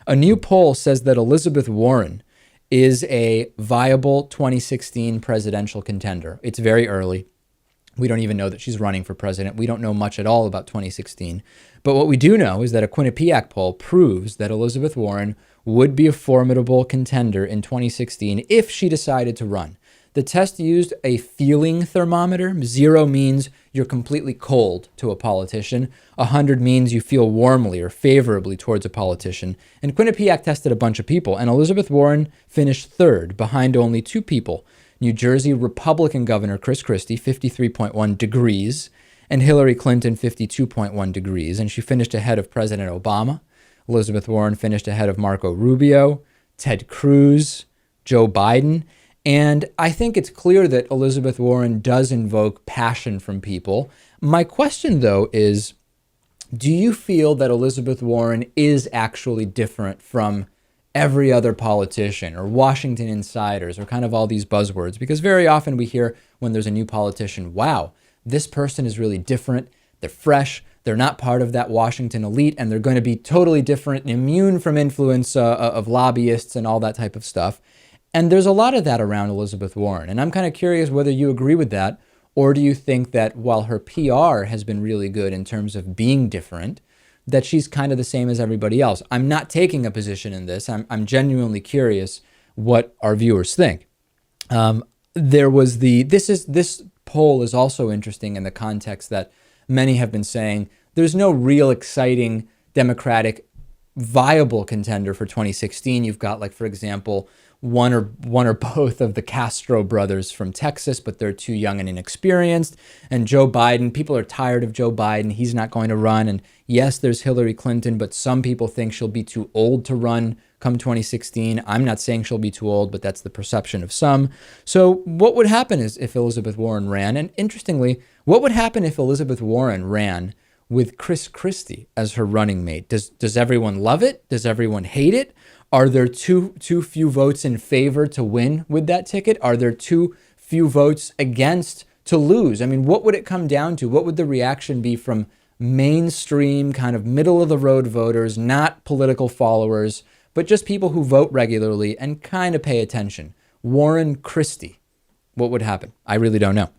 A new poll says that Elizabeth Warren is a viable 2016 presidential contender. It's very early. We don't even know that she's running for president. We don't know much at all about 2016. But what we do know is that a Quinnipiac poll proves that Elizabeth Warren would be a formidable contender in 2016 if she decided to run. The test used a feeling thermometer. 0 means you're completely cold to a politician. 100 means you feel warmly or favorably towards a politician. And Quinnipiac tested a bunch of people, and Elizabeth Warren finished third behind only 2 people. New Jersey Republican Governor Chris Christie, 53.1 degrees, and Hillary Clinton, 52.1 degrees. And she finished ahead of President Obama. Elizabeth Warren finished ahead of Marco Rubio, Ted Cruz, Joe Biden. And I think it's clear that Elizabeth Warren does invoke passion from people. My question, though, is, do you feel that Elizabeth Warren is actually different from every other politician or Washington insiders or kind of all these buzzwords? Because very often we hear when there's a new politician, wow, this person is really different. They're fresh. They're not part of that Washington elite, and they're going to be totally different and immune from influence of lobbyists and all that type of stuff. And there's a lot of that around Elizabeth Warren. And I'm kind of curious whether you agree with that, or do you think that while her PR has been really good in terms of being different, that she's kind of the same as everybody else? I'm not taking a position in this. I'm genuinely curious what our viewers think. This poll is also interesting in the context that many have been saying there's no real exciting Democratic viable contender for 2016. You've got, like, for example, one or both of the Castro brothers from Texas, but they're too young and inexperienced. And Joe Biden, people are tired of Joe Biden. He's not going to run. And yes, there's Hillary Clinton, but some people think she'll be too old to run come 2016. I'm not saying she'll be too old, but that's the perception of some. So what would happen if Elizabeth Warren ran? And interestingly, what would happen if Elizabeth Warren ran with Chris Christie as her running mate? Does everyone love it? Does everyone hate it? Are there too few votes in favor to win with that ticket? Are there too few votes against to lose? I mean, what would it come down to? What would the reaction be from mainstream, kind of middle of the road voters, not political followers, but just people who vote regularly and kind of pay attention? Warren, Christie, what would happen? I really don't know.